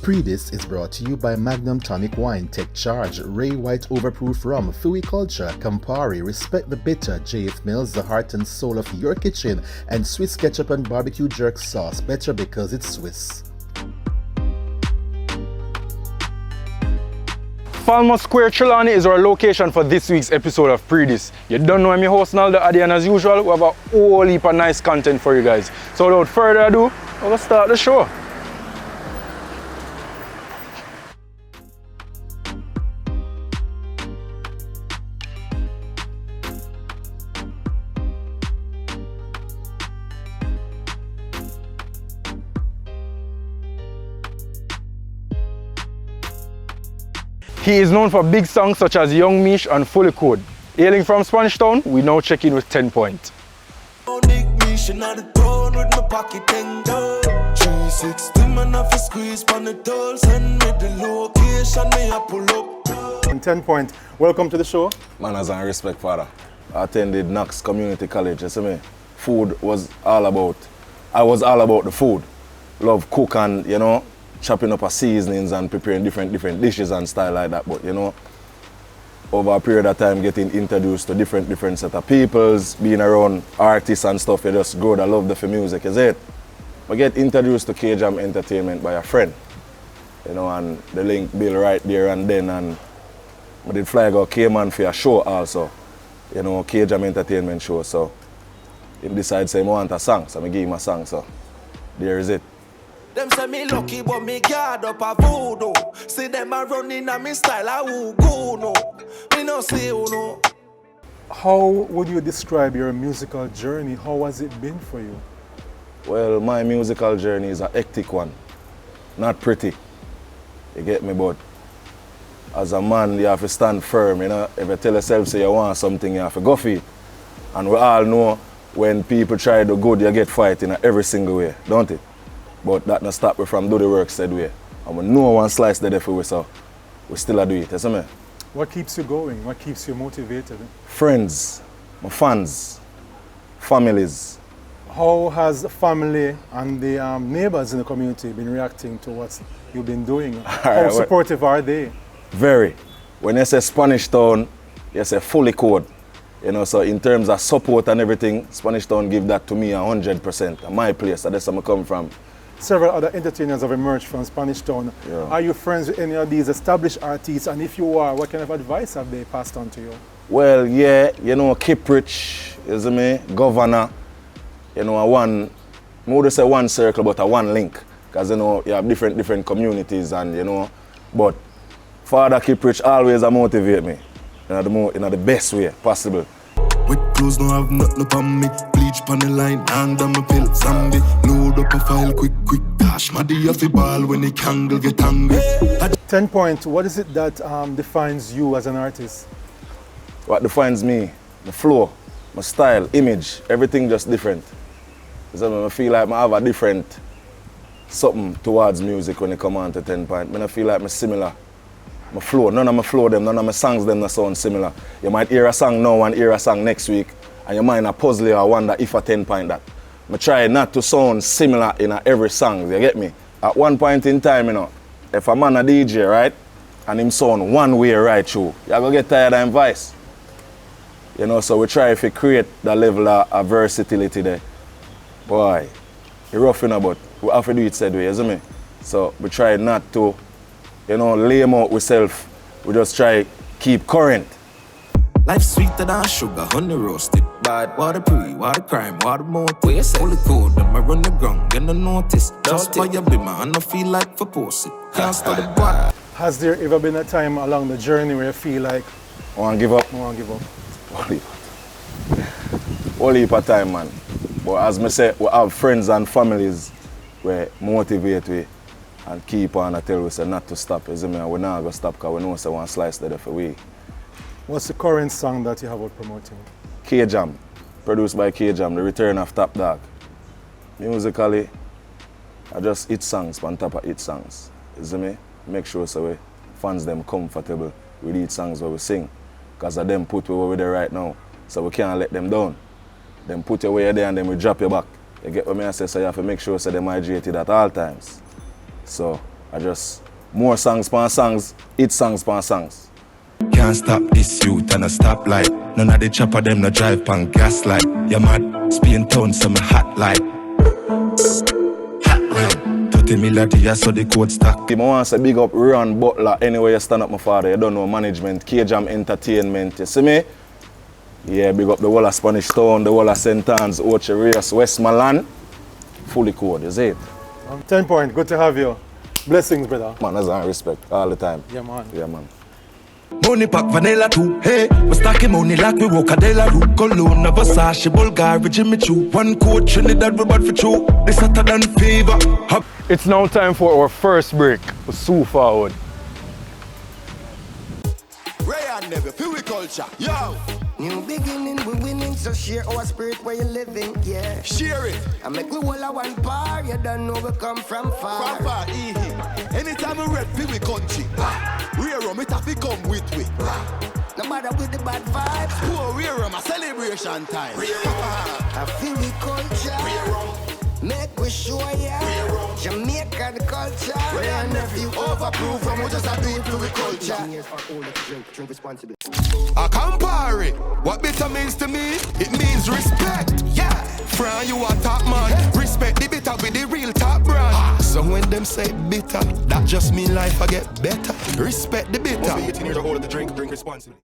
Pree Dis is brought to you by Magnum Tonic Wine, Take Charge, Ray White Overproof Rum, Fui Culture, Campari, Respect the Bitter, JF Mills, the heart and soul of your kitchen, and Swiss Ketchup and Barbecue Jerk Sauce, better because it's Swiss. Falmouth Square, Trelawny is our location for this week's episode of Pree Dis. You don't know I'm your host Naldo Addi, and as usual, we have a whole heap of nice content for you guys. So without further ado, we're gonna start the show. He is known for big songs such as Young Meech and Fully Code. Hailing from Spanish Town, we now check in with Tenn Point. Tenn Point, welcome to the show. Manners and respect, father. I attended Knox Community College, you see me? Food was all about, I was all about the food. Love cook and, you know, chopping up seasonings and preparing different dishes and style like that. But you know, over a period of time getting introduced to different set of peoples, being around artists and stuff, you just grow the love for music, is it? I get introduced to K-Jam Entertainment by a friend. You know, and the link built right there and then, and I did fly go K-Man for a show also. You know, K-Jam Entertainment show, so he decided say I want a song, so I give him a song, so there is it. Them say me lucky, but me guard up a voodoo. See them a running a me style, I who go no. Me no see who no. How would you describe your musical journey? How has it been for you? Well, my musical journey is a hectic one. Not pretty. You get me, but as a man, you have to stand firm, you know. If you tell yourself say you want something, you have to go for it. And we all know when people try to do good, you get fight in every single way, don't it? But that not stop me from do the work said way. And we know one slice there for we, so we still do it, you see me? What keeps you going? What keeps you motivated? Friends, my fans, families. How has the family and the neighbors in the community been reacting to what you've been doing? How supportive are they? Very. When you say Spanish Town, you say Fully Code. You know, so in terms of support and everything, Spanish Town give that to me 100%. My place, that's where I come from. Several other entertainers have emerged from Spanish Town. Yeah. Are you friends with any of these established artists? And if you are, what kind of advice have they passed on to you? Well, yeah, you know, Kiprich, you see me, Governor, you know, I would say one circle, but a one link. Because, you know, you have different communities and, you know, but Father Kiprich always motivate me in the best way possible. With clothes don't have nothing upon me. Bleach pon the line, hang down my pill, zombie. Load up a file, quick, dash. Maddy off the ball when the candle get angry. Tenn Point, what is it that defines you as an artist? What defines me? My flow, my style, image, everything just different. So I feel like I have a different something towards music when it come on to Tenn Point. I feel like I'm similar. My flow, none of my flow them, none of my songs them not sound similar. You might hear a song now and hear a song next week, and your mind a puzzle you or wonder if I 10 point that. I try not to sound similar in every song, you get me? At one point in time, you know, if a man a DJ, right, and him sound one way right through, you're gonna get tired of him voice. You know, so we try to create that level of versatility there. Boy, you're rough, you know, but we have to do it said way, you see me? So we try not to, you know, lay them out ourselves. We just try keep current. Life sweeter than sugar, honey roasted. Bad water pre, water crime, water more. Fully Code, them I run the ground, you don't notice. Just why you be my and I feel like for post it. Can't start the bar. Has there ever been a time along the journey where you feel like I want to give up? I want to give up. Whole heap of time, man. But as I say, we have friends and families where motivate we and keep on and tell us not to stop. You see me? We're not going to stop because we know one slice there for we. What's the current song that you have out promoting? K-Jam, produced by K-Jam, The Return of Top Dog. Musically, I just hit songs on top of hit songs. You see me? Make sure so we fans them comfortable with each songs where we sing. Because of them put where we're there right now. So we can't let them down. Them put you where you're there and then we drop you back. You get what I say? So you have to make sure so they're hydrated at all times. So I just more songs pan songs, hit songs pan songs. Can't stop this youth and a stoplight. None of the chopper them no drive pan gaslight. You mad, Spain town some hot light. Hot light. 30 million I saw the code stack. I want to say big up Ron Butler. Anyway you stand up my father, you don't know management, K-Jam Entertainment. You see me? Yeah, big up the whole of Spanish Town, the whole of St. Anne's, Ocho Rios, Westmoreland. Fully code, you see it? 10 Point, good to have you. Blessings, brother. Man, that's on respect all the time. Yeah, man. Yeah, man. Money pack vanilla too, hey. We stacking money like we walk a Root. Cologne, Versace, Bulgari, Jimmy Choo. One coat, Trinidad, we bad for true. This hotter than fever. It's now time for our first break. So forward. Ray and Never, Pee culture, yo! New beginning, we winning, so share our spirit where you living, yeah. Share it. I make we all a one par, you don't know we come from far. From far, anytime we red, Pee country. Rear rum, it have to come with we. No matter with the bad vibes. Poor rear rum, a celebration time. I feel we culture. Make we show ya Jamaican culture. Ray and Nephew overproof from we just a do it to the culture. Drink responsibly. A Campari, what bitter means to me? It means respect. Yeah, Fran, you a top man. Respect the bitter with the real top brand. So when them say bitter, that just mean life I get better. Respect the bitter. 18 years old, the drink responsibly.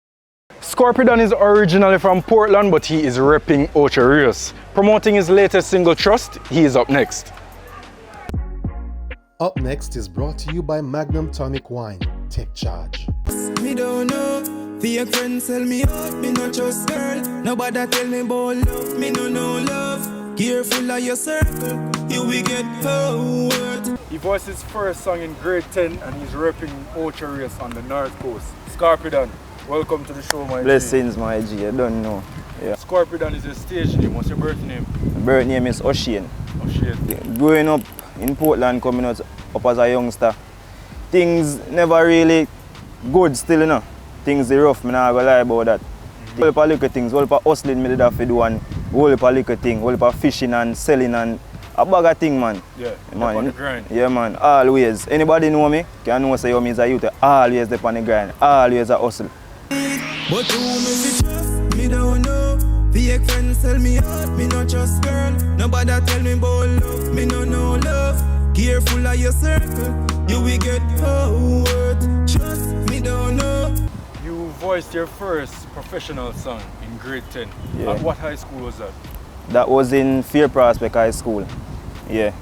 Scorpi Don is originally from Portland, but he is repping Ocho Rios. Promoting his latest single, Trust, he is up next. Up next is brought to you by Magnum Tonic Wine. Take charge. Me don't know, fake friends tell me out, me not just girl. Nobody tell me about love, me no love. Careful of your circle, you will get hurt. He voiced his first song in grade 10 and he's repping Ocho Rios on the North Coast. Scorpi Don, welcome to the show, my Blessings, my G, I don't know. Yeah. Scorpi Don is your stage name. What's your birth name? My birth name is Oshane. Oshane. Growing up in Portland, coming up as a youngster, things never really good still, you know. Things are rough, I'm not gonna lie about that. Whole heap of little things, whole heap of hustling me did have to do, and whole heap of little things, whole heap of fishing and selling and a bag of thing, man. Yeah, man. on the grind. Yeah, man, always. Anybody know me, can know say me is a youth, always on the grind, always a hustle. But who me fi trust, me don't know. Fake friends tell me out, me not just girl. Nobody tell me about love, me no love. Careful of your circle, you will get hurt. Trust me, don't know. You voiced your first professional song in grade 10. Yeah. At what high school was that? That was in Fair Prospect High School. Yeah.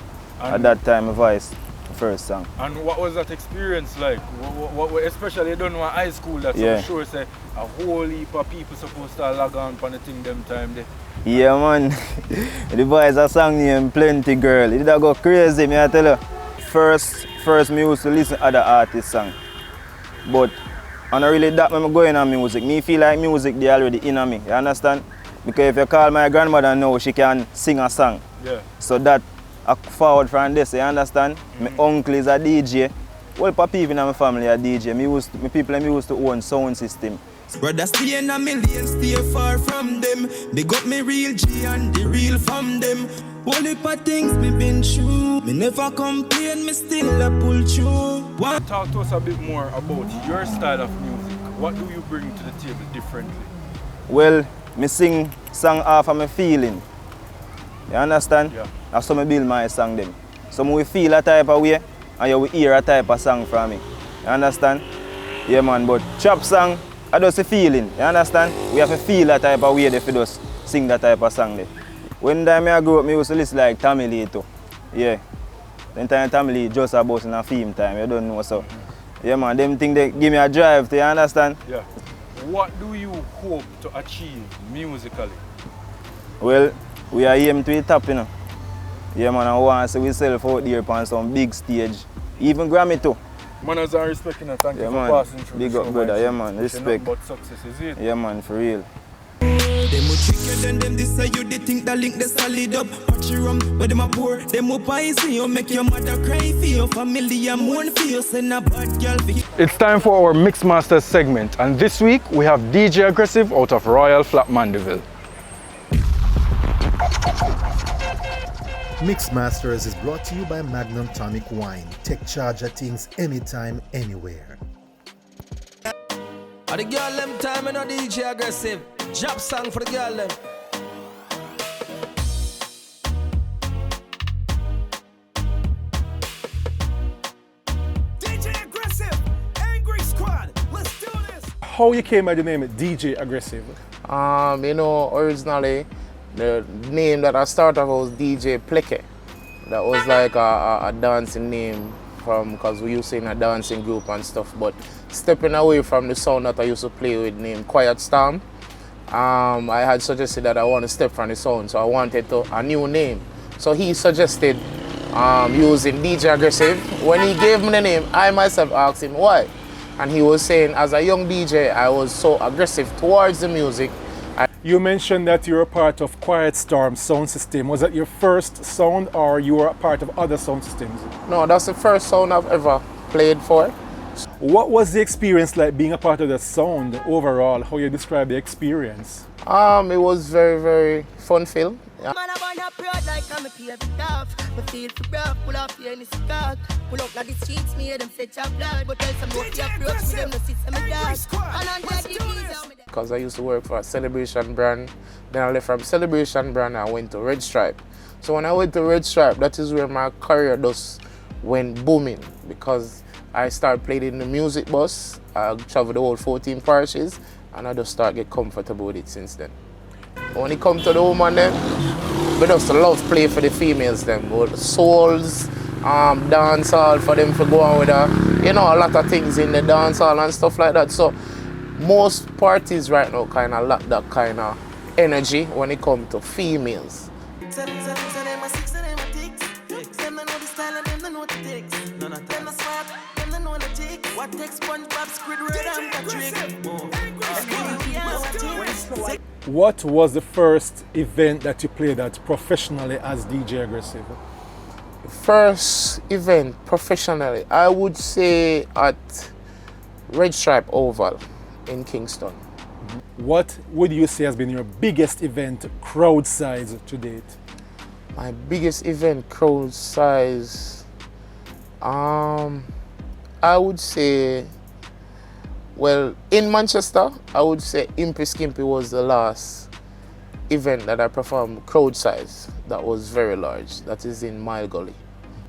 And at that time I voiced the first song. And what was that experience like? What especially you don't know high school, that's yeah. I'm sure say a whole heap of people supposed to log on for the thing them time there. Yeah, man. The boys a song named Plenty Girl. It did go crazy, me I tell you. First me used to listen to other artists' song. But I don't really that when I go in on music. Me feel like music they already in on me. You understand? Because if you call my grandmother now, she can sing a song. Yeah. So that I forward from this, you understand? My uncle is a DJ. Well, people in my family are DJ. My people used to own sound system. Brother stay in a million, stay far from them. Big up me real G and the real from them. All heap of things me been through. Me never complain, me still a pull through. Talk to us a bit more about your style of music. What do you bring to the table differently? Well, me sing song off of my feeling. You understand? Yeah. That's how I build my song them. So we feel a type of way and you will hear a type of song from me. You understand? Yeah, man, but trap song, I just a feeling. You understand? We have to feel that type of way if you just sing that type of song there. When I grew up, I used to listen like Tommy Lee too. Yeah. Then time Tommy Lee just about in a film time, you don't know so. Yeah, man, them things they give me a drive, you understand? Yeah. What do you hope to achieve musically? Well, we are aiming to the top, you know. Yeah, man, I want to see ourselves out there on some big stage. Even Grammy too. Manners and respect, and thank you for man. passing through Big the up, show, brother. man. Yeah, man, respect. But success is it? Yeah, man, for real. Them will trick you, then them this say you they think that link the solid up. Watch you rum, but them a poor. Them up easy, you make your mother cry for your family and mourn for you. Send a bad girl for you. It's time for our Mixmasters segment, and this week we have DJ Aggressive out of Royal Flat Mandeville. Mixmasters is brought to you by Magnum Tonic Wine. Take charge of things anytime, anywhere. Are the girl them time and DJ aggressive? Job song for the girl them. DJ aggressive, angry squad. Let's do this. How you came by the name DJ Aggressive? You know, originally the name that I started was DJ Pleke. That was like a dancing name because we used to sing in a dancing group and stuff. But stepping away from the sound that I used to play with named Quiet Storm, I had suggested that I want to step from the sound, so I wanted a new name. So he suggested using DJ Aggressive. When he gave me the name, I myself asked him why. And he was saying, as a young DJ, I was so aggressive towards the music. You mentioned that you were part of Quiet Storm sound system. Was that your first sound or you were a part of other sound systems? No, that's the first sound I've ever played for. What was the experience like being a part of the sound overall? How you describe the experience? It was very, very fun-filled. Yeah. Man, I wanna proud like I'm a peer off. I feel for rough, pull off here in the skirt. Pull up like the streets, me hear them fetch up blood. But tell some more approach to them, the system of that. Because I used to work for a Celebration brand. Then I left from Celebration brand and I went to Red Stripe. So when I went to Red Stripe, that is where my career just went booming. Because I started playing in the music bus. I traveled the whole 14 parishes and I just started get comfortable with it since then. When it comes to the woman then, we just love play for the females then. With souls, dancehall for them to go on with you know, a lot of things in the dancehall and stuff like that. So most parties right now kind of lack that kind of energy when it comes to females. What was the first event that you played at professionally as DJ Aggressive? First event professionally, I would say at Red Stripe Oval in Kingston. What would you say has been your biggest event crowd size to date? My biggest event crowd size, I would say, well, in Manchester, I would say Impy Skimpy was the last event that I performed crowd size that was very large. That is in Mile Gully.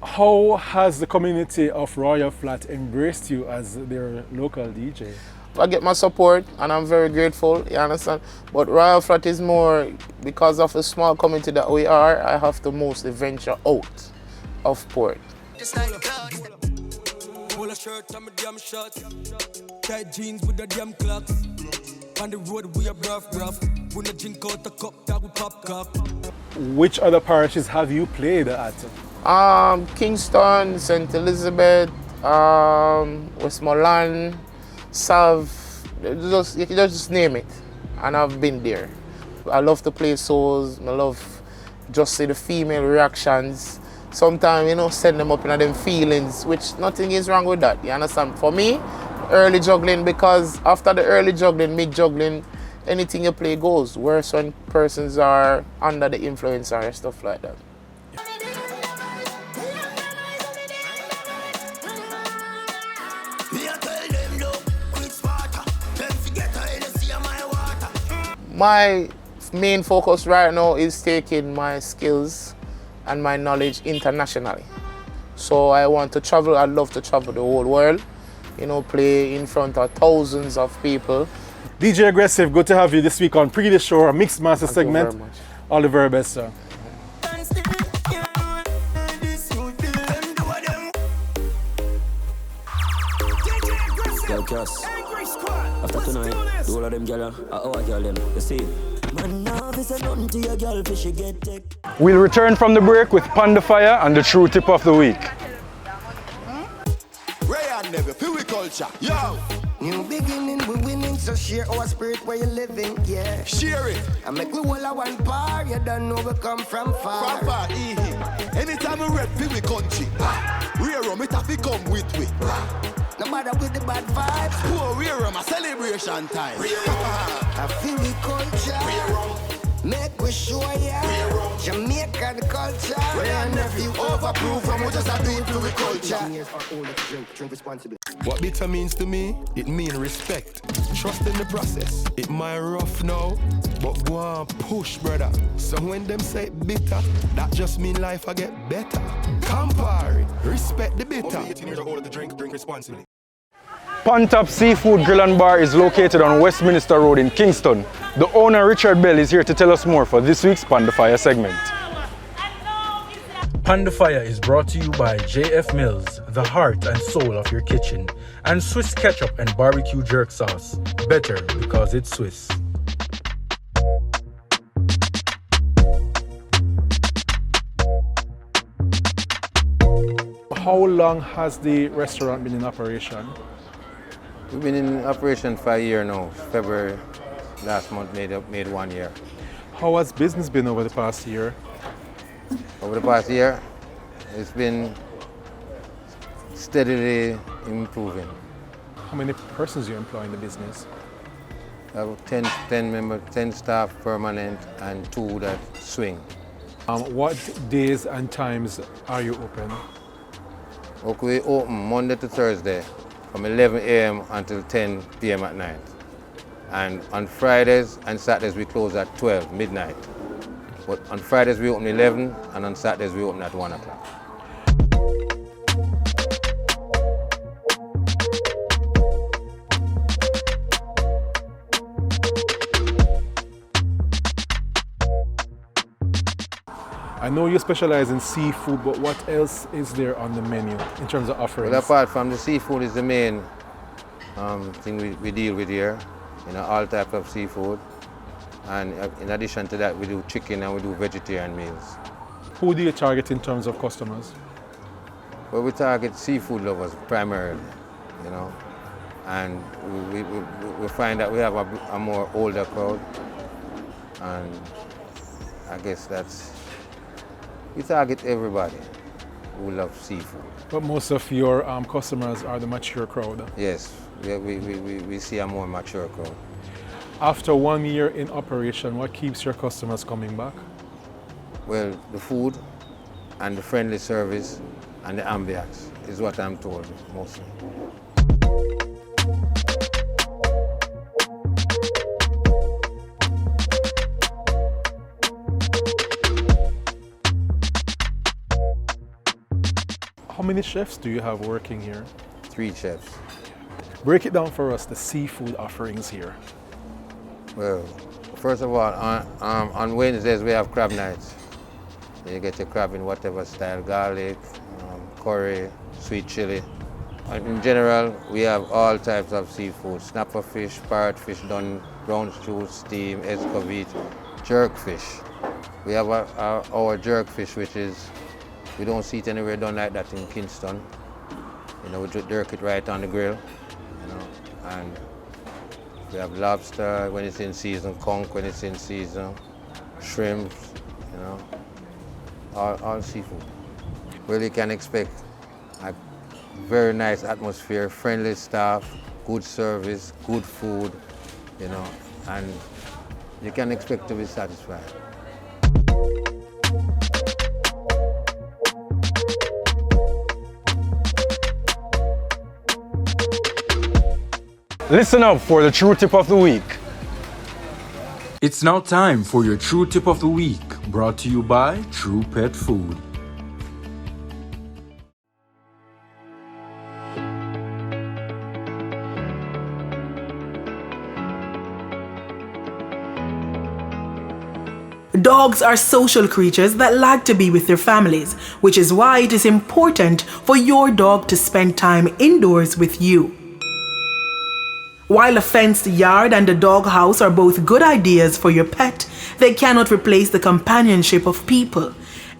How has the community of Royal Flat embraced you as their local DJ? I get my support and I'm very grateful, you understand? But Royal Flat is more, because of the small community that we are, I have to mostly venture out of port. Pull a shirt on my damn shorts. Tight jeans with the damn clocks. On the road we are rough. When I drink out the cup, that we pop cup. Which other parishes have you played at? Kingston, St. Elizabeth, Westmoreland, Sav, you can just name it. And I've been there. I love to play souls. I love just see the female reactions. Sometimes, you know, send them up in them feelings, which nothing is wrong with that, you understand? For me, early juggling, because after the early juggling, mid juggling, anything you play goes. Worse when persons are under the influence or stuff like that. My main focus right now is taking my skills and my knowledge internationally. So I want to travel, I'd love to travel the whole world, you know, play in front of thousands of people. DJ Aggressive, good to have you this week on Pree Dis Show, a Mixed Master segment. Very much. All the very best, sir. Yo, Cass. After tonight, do all of them gyal, our gyal them, you see? We'll return from the break with PAN Di Fyah and the true tip of the week. Culture, yo! New beginning, we winning, so share our spirit where you're living, yeah. Share it. I make we all a one bar, you don't know we come from far. From far, anytime we rep, we country. Rear rum, it have to come with we. No matter with the bad vibes. Poor rear rum, a celebration time. I feel we culture. Make we show ya Jamaica the culture. And if you overproof, and we just do it to the culture. Drink responsibly. What bitter means to me, it mean respect. Trust in the process. It might rough now, but go on push, brother. So when them say bitter, that just mean life I get better. Campari, respect the bitter. 18 years or older to drink responsibly. PAN Top Seafood Grill and Bar is located on Westminster Road in Kingston. The owner, Richard Bell, is here to tell us more for this week's PAN Di Fyah segment. PAN Di Fyah is brought to you by JF Mills, the heart and soul of your kitchen, and Swiss ketchup and barbecue jerk sauce. Better because it's Swiss. How long has the restaurant been in operation? We've been in operation for a year now. February last month made 1 year. How has business been over the past year? Over the past year, it's been steadily improving. How many persons you employ in the business? 10 staff permanent and 2 that swing. What days and times are you open? Okay, we open Monday to Thursday from 11 a.m. until 10 p.m. at night. And on Fridays and Saturdays we close at 12 midnight. But on Fridays we open 11 and on Saturdays we open at 1 o'clock. I know you specialize in seafood, but what else is there on the menu in terms of offerings? Well, apart from the seafood is the main thing we deal with here. You know, all types of seafood. And in addition to that, we do chicken and we do vegetarian meals. Who do you target in terms of customers? Well, we target seafood lovers primarily, you know. And we find that we have a more older crowd. And I guess we target everybody who loves seafood. But most of your customers are the mature crowd. Yes, we see a more mature crowd. After 1 year in operation, what keeps your customers coming back? Well, the food and the friendly service and the ambience is what I'm told mostly. How many chefs do you have working here? 3 chefs. Break it down for us, the seafood offerings here. Well, first of all, on Wednesdays we have crab nights. You get your crab in whatever style, garlic, curry, sweet chili. And in general, we have all types of seafood, snapper fish, parrot fish done, brown stew, steam, escovitch, jerk fish. We have our jerk fish, which is, we don't see it anywhere done like that in Kingston. You know, we just jerk it right on the grill, you know, and we have lobster when it's in season, conch when it's in season, shrimp, you know, all seafood. Well, you can expect a very nice atmosphere, friendly staff, good service, good food, you know, and you can expect to be satisfied. Listen up for the true tip of the week. It's now time for your True Tip of the Week, brought to you by True Pet Food. Dogs are social creatures that like to be with their families, which is why it is important for your dog to spend time indoors with you. While a fenced yard and a dog house are both good ideas for your pet, they cannot replace the companionship of people.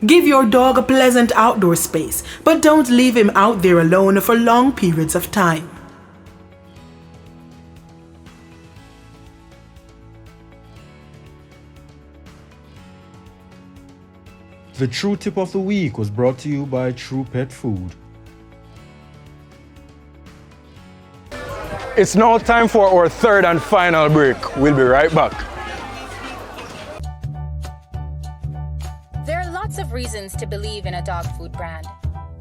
Give your dog a pleasant outdoor space, but don't leave him out there alone for long periods of time. The True Tip of the Week was brought to you by True Pet Food. It's now time for our third and final break. We'll be right back. lots of reasons to believe in a dog food brand.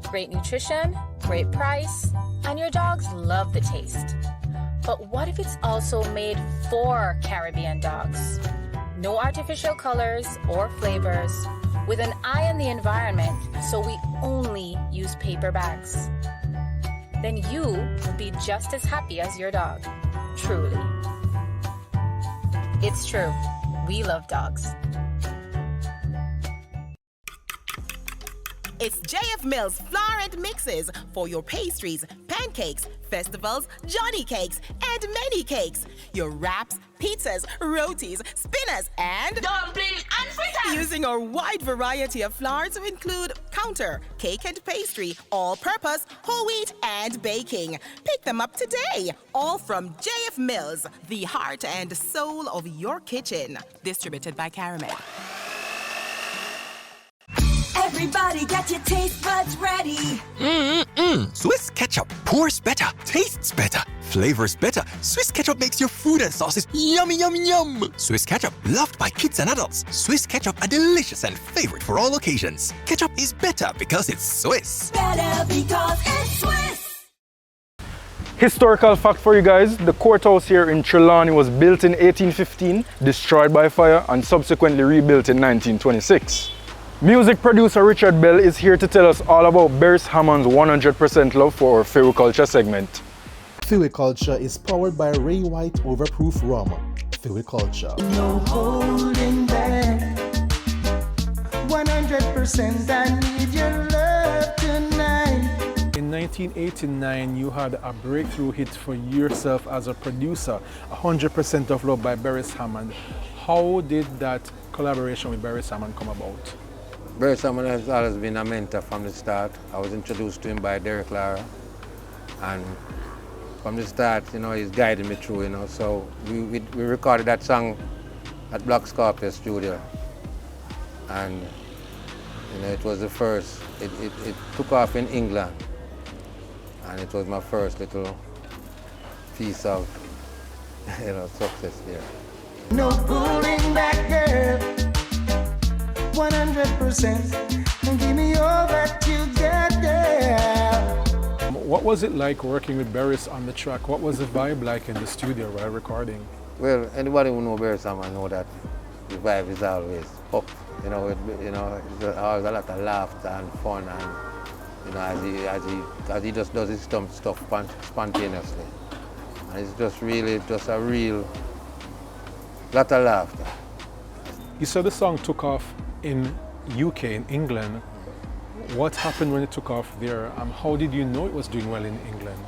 Great nutrition, great price, and your dogs love the taste. But what if it's also made for Caribbean dogs? No artificial colors or flavors, with an eye on the environment, so we only use paper bags. Then you will be just as happy as your dog, truly. It's true, we love dogs. It's JF Mills Flour Mixes for your pastries, pancakes, festivals, Johnny cakes, and many cakes. Your wraps, pizzas, rotis, spinners, and dumplings and fritters. Using our wide variety of flours to include counter, cake and pastry, all-purpose, whole wheat, and baking. Pick them up today. All from JF Mills, the heart and soul of your kitchen. Distributed by Caramel. Everybody get your taste buds ready. Swiss ketchup pours better, tastes better, flavors better. Swiss ketchup makes your food and sauces yummy, yummy, yum. Swiss ketchup, loved by kids and adults. Swiss ketchup, a delicious and favorite for all occasions. Ketchup is better because it's Swiss. Better because it's Swiss. Historical fact for you guys, the courthouse here in Trelawny was built in 1815, destroyed by fire, and subsequently rebuilt in 1926. Music producer Richard Bell is here to tell us all about Beres Hammond's 100% love for our Fyah Culture segment. Fyah Culture is powered by Ray White Overproof Rum. Fyah Culture. No holding back. 100% I need your love tonight. In 1989, you had a breakthrough hit for yourself as a producer, 100% of Love by Beres Hammond. How did that collaboration with Beres Hammond come about? Beres Hammond has always been a mentor from the start. I was introduced to him by Derek Lara, and from the start, you know, he's guided me through, you know. So we recorded that song at Black Scorpi studio, and you know, it was the first. It took off in England, and it was my first little piece of, you know, success here. No pulling back, girl. 100%, and give me all that you got there. What was it like working with Beres on the track? What was the vibe like in the studio while recording? Well, anybody who knows Beres Hammond know that the vibe is always up. You know, there's always a lot of laughter and fun, and you know, as he just does his stuff spontaneously, and it's just really just a real lot of laughter. You said the song took off in UK, in England. What happened when it took off there? How did you know it was doing well in England?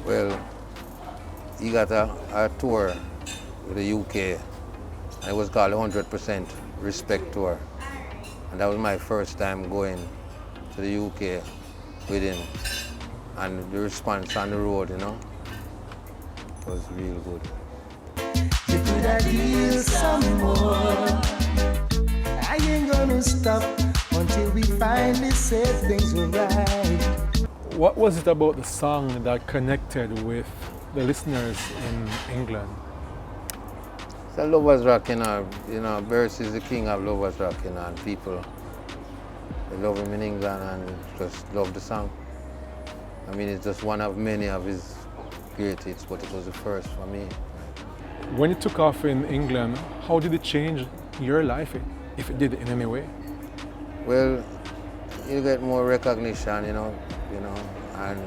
Well, he got a tour with the UK, and it was called 100% Respect Tour. And that was my first time going to the UK with him. And the response on the road, you know, was real good. You could have deal some more. I ain't gonna stop until we finally say things were right. What was it about the song that connected with the listeners in England? It's a lovers rock, you know. Beres is the king of lovers rock, you know, and people, they love him in England and just love the song. I mean, it's just one of many of his great hits, but it was the first for me. When it took off in England, how did it change your life, if it did in any way? Well, you get more recognition, you know, and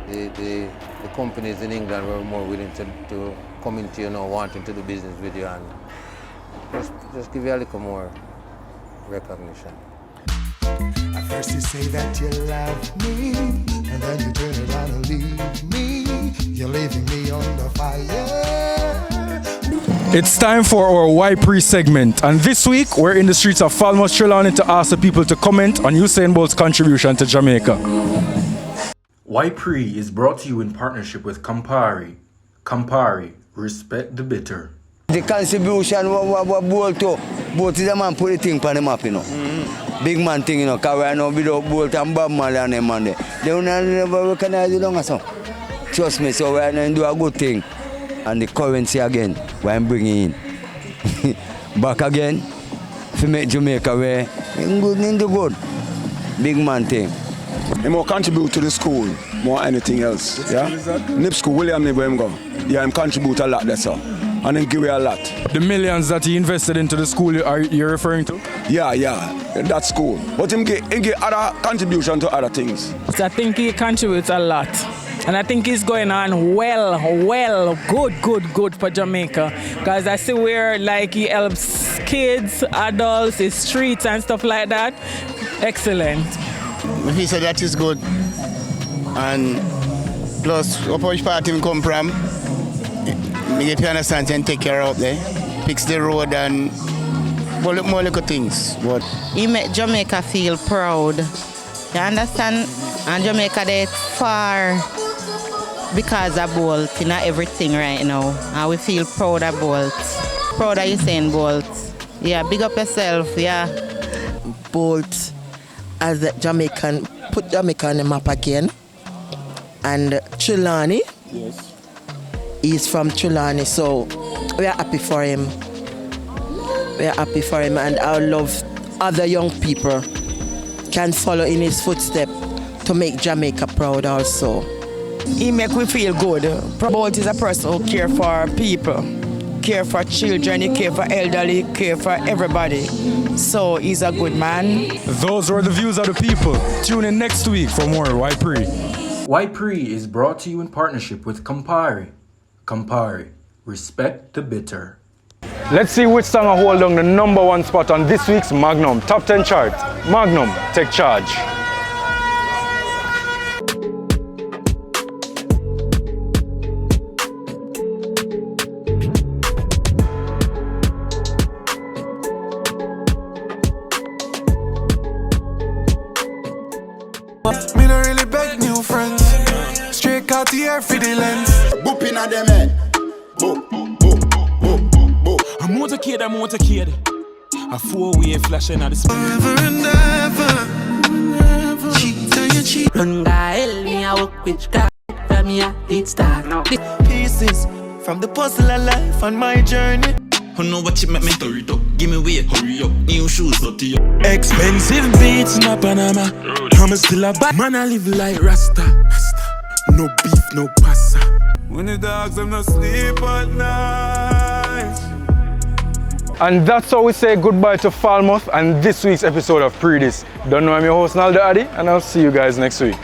the companies in England were more willing to come into, you know, wanting to do business with you, and just give you a little more recognition. At first you say that you love me, and then you turn around and leave me. You're leaving me under fire. It's time for our Why Pree segment, and this week we're in the streets of Falmouth, Trelawny to ask the people to comment on Usain Bolt's contribution to Jamaica. Why Pree is brought to you in partnership with Campari. Campari, respect the bitter. The contribution what Bolt is a man put the thing on the map, you know. Big man thing, you know, because right now without Bolt and Bob Marley and them man there. They will never recognize it long so. Trust me, so right now do a good thing. And the currency again, what I'm bringing in. Back again, to make Jamaica where In the good. Big man thing. He more contribute to the school more anything else. Yeah? Nip school, William Nip where him go. Yeah, him contribute a lot, that's all. And then give you a lot. The millions that he invested into the school, are you referring to? Yeah, that's school. But him get other contribution to other things. I think he contributes a lot. And I think he's going on good for Jamaica. Because I see where like he helps kids, adults, the streets and stuff like that. Excellent. He said that is good. And plus, which part him come from, me get to understand and take care of there. Fix the road and more little things. But he make Jamaica feel proud. You understand? And Jamaica they far because of Bolt, not everything right now. And we feel proud of Bolt. Proud of you saying Bolt. Yeah, big up yourself, yeah. Bolt as a Jamaican, put Jamaica on the map again. And Trelawny, yes. He's from Trelawny, so we are happy for him. We are happy for him, and I love other young people can follow in his footsteps to make Jamaica proud also. He make we feel good. Bolt is a person who care for people, care for children, he care for elderly, care for everybody. So he's a good man. Those were the views of the people. Tune in next week for more Why Pree. Why Pree is brought to you in partnership with Campari. Campari, respect the bitter. Let's see which song will hold on the #1 spot on this week's Magnum Top 10 chart. Magnum, take charge. Me don't really beg new friends. Straight cut here for the lens. Booping at them head. Boop. A motorcade. A four-way flashing at the speed. Forever and ever. Cheat and you cheat. Run guy, me I walk with God. From me a lead star. Pieces from the puzzle of life on my journey. Who know what you make me hurry up? Give me weight, hurry up. New shoes, dirty up. Expensive beats in a Panama. I'm still a bad man, I live like Rasta. No beef, no pasta. When the dogs them not sleep at night. And that's how we say goodbye to Falmouth and this week's episode of Pree Dis. Don't know, I'm your host Naldo Addi, and I'll see you guys next week.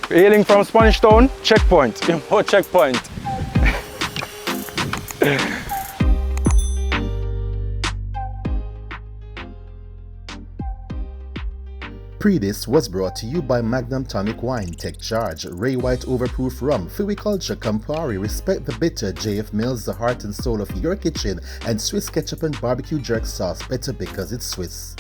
Hailing from Spanish Town, checkpoint. Checkpoint. Pree Dis was brought to you by Magnum Tonic Wine, Take Charge, Ray White Overproof Rum, Fui Culture, Campari, Respect the Bitter, JF Mills, the heart and soul of your kitchen, and Swiss Ketchup and Barbecue Jerk Sauce, better because it's Swiss.